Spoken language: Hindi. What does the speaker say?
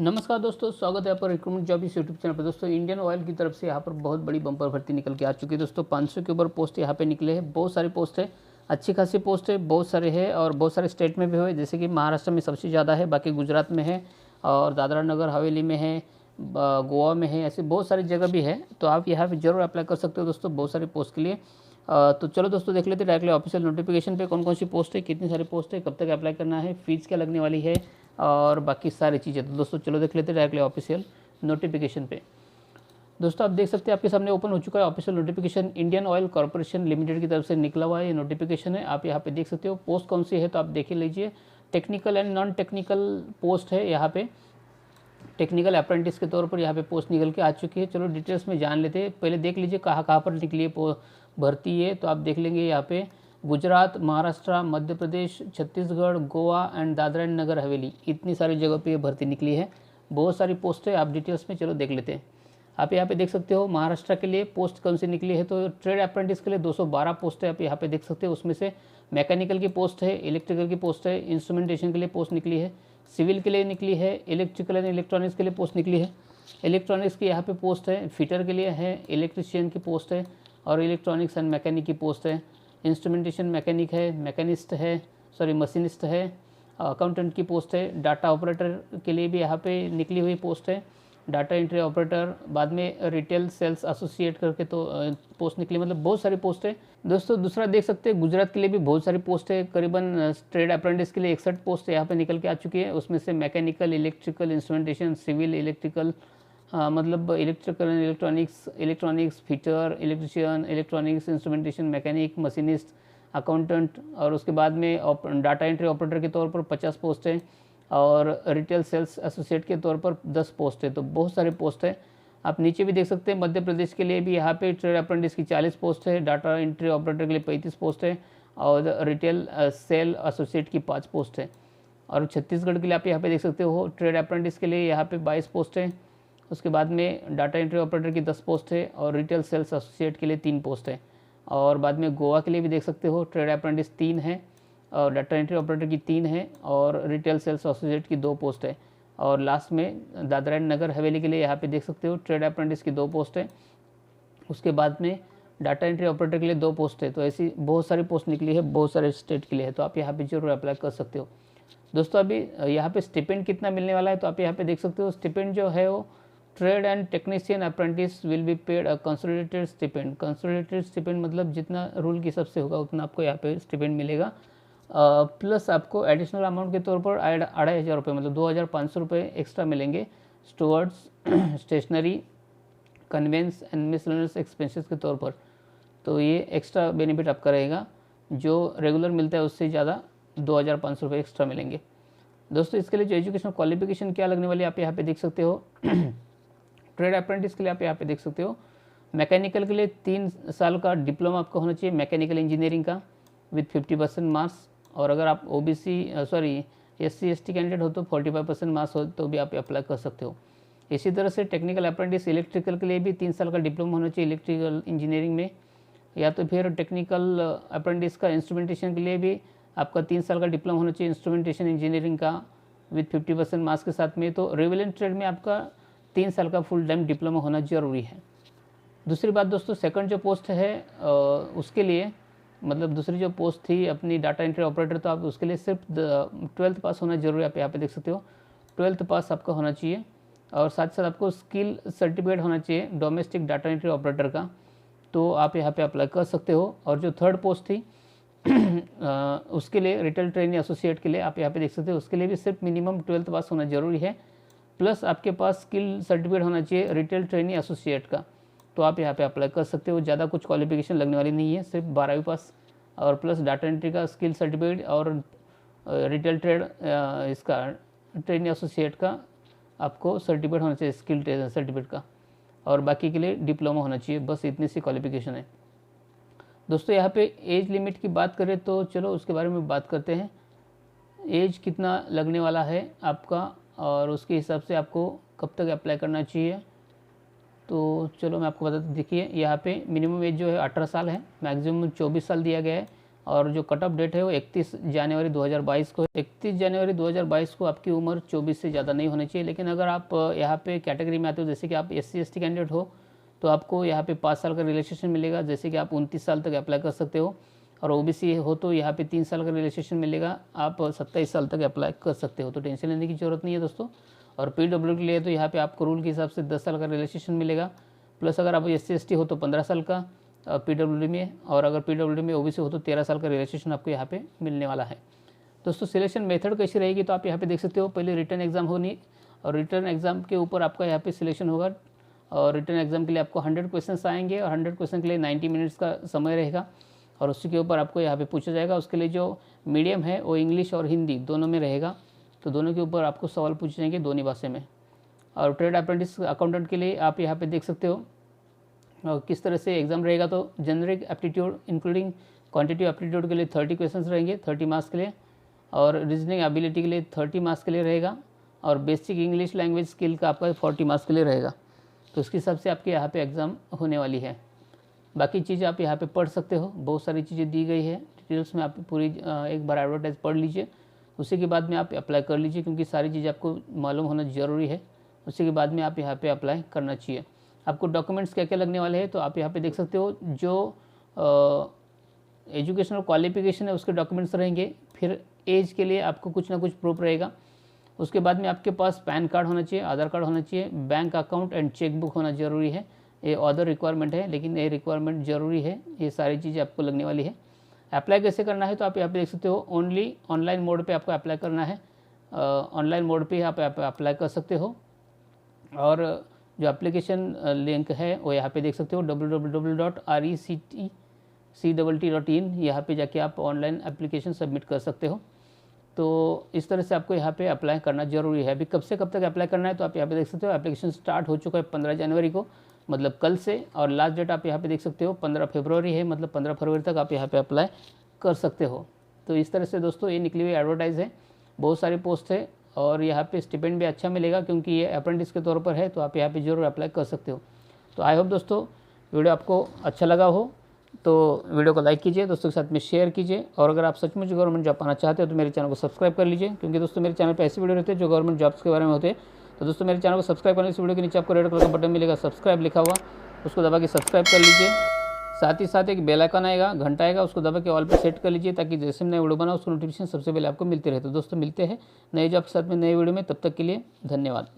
नमस्कार दोस्तों, स्वागत है आप पर रिक्रूटमेंट जॉब इस यूट्यूब चैनल पर। दोस्तों इंडियन ऑयल की तरफ से यहाँ पर बहुत बड़ी बम्पर भर्ती निकल के आ चुकी है। दोस्तों 500 के ऊपर पोस्ट यहाँ पे निकले हैं। बहुत सारी पोस्ट है, अच्छी खासी पोस्ट है, बहुत सारे है और बहुत सारे स्टेट में भी है। जैसे कि महाराष्ट्र में सबसे ज़्यादा है, बाकी गुजरात में है और दादरा नगर हवेली में है, गोवा में है, ऐसे बहुत सारी जगह भी है। तो आप यहाँ पर जरूर अप्लाई कर सकते हो दोस्तों बहुत सारी पोस्ट के लिए। तो चलो दोस्तों देख लेते हैं डायरेक्टली ऑफिशियल नोटिफिकेशन पे कौन कौन सी पोस्ट है, कितनी सारी पोस्ट है, कब तक अप्लाई करना है, फीस क्या लगने वाली है और बाकी सारी चीज़ें। तो दोस्तों चलो देख लेते हैं डायरेक्टली ऑफिशियल नोटिफिकेशन पे। दोस्तों आप देख सकते हैं आपके सामने ओपन हो चुका है official notification. Indian oil corporation limited की तरफ से निकला हुआ है ये नोटिफिकेशन है। आप यहाँ पे देख सकते हो पोस्ट कौन सी है, तो आप देख ही लीजिए। Technical and non technical post है यहाँ पे। टेक्निकल अप्रेंटिस के तौर पर यहाँ पे पोस्ट निकल के आ चुकी है। चलो डिटेल्स में जान लेते हैं। पहले देख लीजिए कहाँ कहाँ पर निकली है भर्ती है। तो आप देख लेंगे यहाँ पे गुजरात, महाराष्ट्र, मध्य प्रदेश, छत्तीसगढ़, गोवा एंड दादरा एंड नगर हवेली, इतनी सारी जगह पे ये भर्ती निकली है। बहुत सारी पोस्ट है, आप डिटेल्स में चलो देख लेते हैं। आप यहाँ पे देख सकते हो महाराष्ट्र के लिए पोस्ट कौन सी निकली है। तो ट्रेड अप्रेंटिस के लिए 212 पोस्ट है, आप यहाँ पे देख सकते हो। उसमें से मैकेनिकल की पोस्ट है, इलेक्ट्रिकल की पोस्ट है, इंस्ट्रूमेंटेशन के लिए पोस्ट निकली है, सिविल के लिए निकली है, इलेक्ट्रिकल एंड इलेक्ट्रॉनिक्स के लिए पोस्ट निकली है। इलेक्ट्रॉनिक्स की यहाँ पे पोस्ट है, फिटर के लिए है, इलेक्ट्रिशियन की पोस्ट है और इलेक्ट्रॉनिक्स एंड मैकेनिक की पोस्ट है। इंस्ट्रूमेंटेशन मैकेनिक है, मैकेनिस्ट है, मशीनिस्ट है, अकाउंटेंट की पोस्ट है। डाटा ऑपरेटर के लिए भी यहाँ पे निकली हुई पोस्ट है, डाटा एंट्री ऑपरेटर, बाद में रिटेल सेल्स एसोसिएट करके तो पोस्ट निकली। मतलब बहुत सारी पोस्ट है दोस्तों। दूसरा देख सकते हैं गुजरात के लिए भी बहुत सारी पोस्ट है। करीबन ट्रेड अप्रेंटिस के लिए 61 पोस्ट यहाँ पे निकल के आ चुकी है। उसमें से mechanical, electrical, instrumentation, civil, electrical, मतलब electrical and electronics, fitter, electrician, electronics, instrumentation, mechanic, machinist, accountant और उसके बाद में डाटा एंट्री ऑपरेटर के तौर पर 50 पोस्ट है और रिटेल सेल्स एसोसिएट के तौर पर 10 पोस्ट है। तो बहुत सारे पोस्ट है। आप नीचे भी देख सकते हैं मध्य प्रदेश के लिए भी यहाँ पे ट्रेड अप्रेंटिस की 40 पोस्ट है, डाटा एंट्री ऑपरेटर के लिए 35 पोस्ट है और रिटेल सेल एसोसिएट की 5 पोस्ट है। और छत्तीसगढ़ के लिए आप यहाँ पे देख सकते हो ट्रेड अप्रेंटिस के लिए यहाँ पे 22 पोस्ट है। उसके बाद में डाटा एंट्री ऑपरेटर की 10 पोस्ट है और रिटेल सेल्स एसोसिएट के लिए 3 पोस्ट है। और बाद में गोवा के लिए भी देख सकते हो ट्रेड अप्रेंटिस 3 है और डाटा एंट्री ऑपरेटर की 3 है और रिटेल सेल्स एसोसिएट की 2 पोस्ट है। और लास्ट में दादरा एंड नगर हवेली के लिए यहाँ पे देख सकते हो ट्रेड अप्रेंटिस की 2 पोस्ट है। उसके बाद में डाटा एंट्री ऑपरेटर के लिए 2 पोस्ट है। तो ऐसी बहुत सारी पोस्ट निकली है, बहुत सारे स्टेट के लिए है। तो आप यहाँ पे जरूर अप्लाई कर सकते हो दोस्तों। अभी यहाँ पे स्टिपेंड कितना मिलने वाला है, तो आप यहाँ पे देख सकते हो स्टिपेंड जो है वो trade and technician apprentice will be paid a consolidated stipend. Consolidated stipend मतलब जितना रूल के हिसाब से होगा उतना आपको यहाँ पे स्टिपेंड मिलेगा। प्लस आपको एडिशनल अमाउंट के तौर पर 2500 रुपये, मतलब 2500 रुपये एक्स्ट्रा मिलेंगे stewards, stationery, conveyance and miscellaneous expenses के तौर पर। तो ये एक्स्ट्रा बेनिफिट आपका रहेगा, जो रेगुलर मिलता है उससे ज़्यादा 2500 रुपये एक्स्ट्रा मिलेंगे दोस्तों। इसके लिए जो एजुकेशनल क्वालिफिकेशन क्या लगने वाली है आप यहाँ पे देख सकते हो। ट्रेड अप्रेंटिस के लिए आप यहाँ पे देख सकते हो मैकेनिकल के लिए 3 साल का डिप्लोमा आपका होना चाहिए मैकेनिकल इंजीनियरिंग का विथ 50% मार्क्स। और अगर आप SC ST कैंडिडेट हो तो 45% मार्क्स हो तो भी आप अप्लाई कर सकते हो। इसी तरह से टेक्निकल अप्रेंटिस इलेक्ट्रिकल के लिए भी 3 साल का डिप्लोमा होना चाहिए इलेक्ट्रिकल इंजीनियरिंग में, या तो फिर टेक्निकल अप्रेंटिस का इंस्ट्रूमेंटेशन के लिए भी आपका 3 साल का डिप्लोमा होना चाहिए इंस्ट्रूमेंटेशन इंजीनियरिंग का विथ 50% मार्क्स के साथ में। तो रिवेलेंट ट्रेड में आपका 3 साल का फुल टाइम डिप्लोमा होना जरूरी है। दूसरी बात दोस्तों, सेकंड जो पोस्ट है उसके लिए, मतलब दूसरी जो पोस्ट थी अपनी डाटा एंट्री ऑपरेटर, तो आप उसके लिए सिर्फ 12th पास होना जरूरी है। आप यहाँ पे देख सकते हो 12th पास आपका होना चाहिए और साथ साथ आपको स्किल सर्टिफिकेट होना चाहिए डोमेस्टिक डाटा एंट्री ऑपरेटर का। तो आप यहाँ पे अप्लाई कर सकते हो। और जो थर्ड पोस्ट थी उसके लिए रिटेल ट्रेनिंग एसोसिएट के लिए आप यहाँ पे देख सकते हो, उसके लिए भी सिर्फ मिनिमम 12th पास होना जरूरी है, प्लस आपके पास स्किल सर्टिफिकेट होना चाहिए रिटेल ट्रेनिंग एसोसिएट का। तो आप यहाँ पे अप्लाई कर सकते हो। ज़्यादा कुछ क्वालिफिकेशन लगने वाली नहीं है, सिर्फ 12वीं पास और प्लस डाटा एंट्री का स्किल सर्टिफिकेट और रिटेल ट्रेड इसका ट्रेनिंग एसोसिएट का आपको सर्टिफिकेट होना चाहिए स्किल सर्टिफिकेट का, और बाकी के लिए डिप्लोमा होना चाहिए। बस इतनी सी क्वालिफिकेशन है दोस्तों। यहाँ पे एज लिमिट की बात करें तो चलो उसके बारे में बात करते हैं। एज कितना लगने वाला है आपका और उसके हिसाब से आपको कब तक अप्लाई करना चाहिए, तो चलो मैं आपको बताता। देखिए यहाँ पे मिनिमम एज जो है 18 साल है, मैक्सिमम 24 साल दिया गया है और जो कट ऑफ डेट है वो 31 जनवरी 2022 को। 31 जनवरी 2022 को आपकी उम्र 24 से ज़्यादा नहीं होनी चाहिए। लेकिन अगर आप यहाँ पे कैटेगरी में आते हो, जैसे कि आप SC/ST कैंडिडेट हो, तो आपको यहाँ पे 5 साल का रिलैक्सेशन मिलेगा, जैसे कि आप 29 साल तक अप्लाई कर सकते हो। और OBC हो तो यहाँ पे 3 साल का रिलैक्सेशन मिलेगा, आप 27 साल तक अप्लाई कर सकते हो, तो टेंशन लेने की ज़रूरत नहीं है दोस्तों। और PW के लिए तो यहाँ पे आपको रूल के हिसाब से 10 साल का रिलैक्सेशन मिलेगा, प्लस अगर आप SC/ST हो तो 15 साल का PWD में, और अगर PWD में OBC हो तो 13 साल का रिलैक्सेशन आपको यहाँ पे मिलने वाला है। दोस्तों सिलेक्शन मेथड कैसी रहेगी तो आप यहाँ पे देख सकते हो, पहले रिटर्न एग्जाम होनी, और रिटर्न एग्जाम के ऊपर आपका यहाँ पे सिलेक्शन होगा। और रिटर्न एग्जाम के लिए आपको 100 क्वेश्चन आएंगे, और 100 क्वेश्चन के लिए 90 मिनट्स का समय रहेगा, और उसी के ऊपर आपको यहाँ पे पूछा जाएगा। उसके लिए जो मीडियम है वो इंग्लिश और हिंदी दोनों में रहेगा, तो दोनों के ऊपर आपको सवाल पूछे जाएंगे दोनों भाषा में। और ट्रेड अप्रेंटिस अकाउंटेंट के लिए आप यहाँ पे देख सकते हो किस तरह से एग्ज़ाम रहेगा। तो generic aptitude including quantitative aptitude के लिए 30 क्वेश्चंस रहेंगे 30 मार्क्स के लिए, और रीजनिंग एबिलिटी के लिए 30 मार्क्स के लिए रहेगा, और बेसिक इंग्लिश लैंग्वेज स्किल का आपका 40 मार्क्स के लिए रहेगा। तो उसके हिसाब से आपके यहाँ पे एग्ज़ाम होने वाली है। बाकी चीज़ें आप यहाँ पे पढ़ सकते हो, बहुत सारी चीज़ें दी गई है डिटेल्स में, आप पूरी एक बार एडवर्टाइज पढ़ लीजिए, उसी के बाद में आप अप्लाई कर लीजिए, क्योंकि सारी चीज़ें आपको मालूम होना ज़रूरी है। उसी के बाद में आप यहाँ पे अप्लाई करना चाहिए। आपको डॉक्यूमेंट्स क्या क्या लगने वाले हैं तो आप यहाँ पे देख सकते हो, जो एजुकेशनल क्वालिफिकेशन है उसके डॉक्यूमेंट्स रहेंगे, फिर एज के लिए आपको कुछ ना कुछ प्रूफ रहेगा। उसके बाद में आपके पास पैन कार्ड होना चाहिए, आधार कार्ड होना चाहिए, bank account and cheque book होना ज़रूरी है। ये अदर रिक्वायरमेंट है, लेकिन ये रिक्वायरमेंट ज़रूरी है। ये सारी चीज़ें आपको लगने वाली है। अप्लाई कैसे करना है तो आप यहाँ पे देख सकते हो, ओनली ऑनलाइन मोड पे आपको अप्लाई करना है। ऑनलाइन मोड पे आप अप्लाई कर सकते हो, और जो एप्लीकेशन लिंक है वो यहाँ पे देख सकते हो www.rectt.in, यहाँ पे जाके आप ऑनलाइन एप्लीकेशन सबमिट कर सकते हो। तो इस तरह से आपको यहाँ पे अप्लाई करना जरूरी है। अभी कब से कब तक अप्लाई करना है तो आप यहाँ पे देख सकते हो, एप्लीकेशन स्टार्ट हो चुका है 15 जनवरी को, मतलब कल से, और लास्ट डेट आप यहाँ पे देख सकते हो 15 फरवरी है, मतलब 15 फरवरी तक आप यहाँ पे अप्लाई कर सकते हो। तो इस तरह से दोस्तों ये निकली हुई एडवर्टाइज है, बहुत सारी पोस्ट है, और यहाँ पे स्टिपेंड भी अच्छा मिलेगा, क्योंकि ये अप्रेंटिस के तौर पर है, तो आप यहाँ पे जरूर अप्लाई कर सकते हो। तो आई होप दोस्तों वीडियो आपको अच्छा लगा हो, तो वीडियो को लाइक कीजिए, दोस्तों के साथ में शेयर कीजिए, और अगर आप सचमुच गवर्नमेंट जॉब पाना चाहते हो तो मेरे चैनल को सब्सक्राइब कर लीजिए, क्योंकि दोस्तों मेरे चैनल पर ऐसे वीडियो रहते हैं जो गवर्नमेंट जॉब्स के बारे में होते हैं। तो दोस्तों मेरे चैनल को सब्सक्राइब करने से वीडियो के नीचे आपको रेड कलर का बटन मिलेगा, सब्सक्राइब लिखा हुआ, उसको दबा के सब्सक्राइब कर लीजिए। साथ ही साथ एक बेल आइकन आएगा, घंटा आएगा, उसको दबा के ऑल पे सेट कर लीजिए, ताकि जैसे मैं वीडियो बनाऊँ उसको नोटिफिकेशन सबसे पहले आपको मिलते रहे। तो दोस्तों मिलते हैं नए जॉब के साथ में नए वीडियो में, तब तक के लिए धन्यवाद।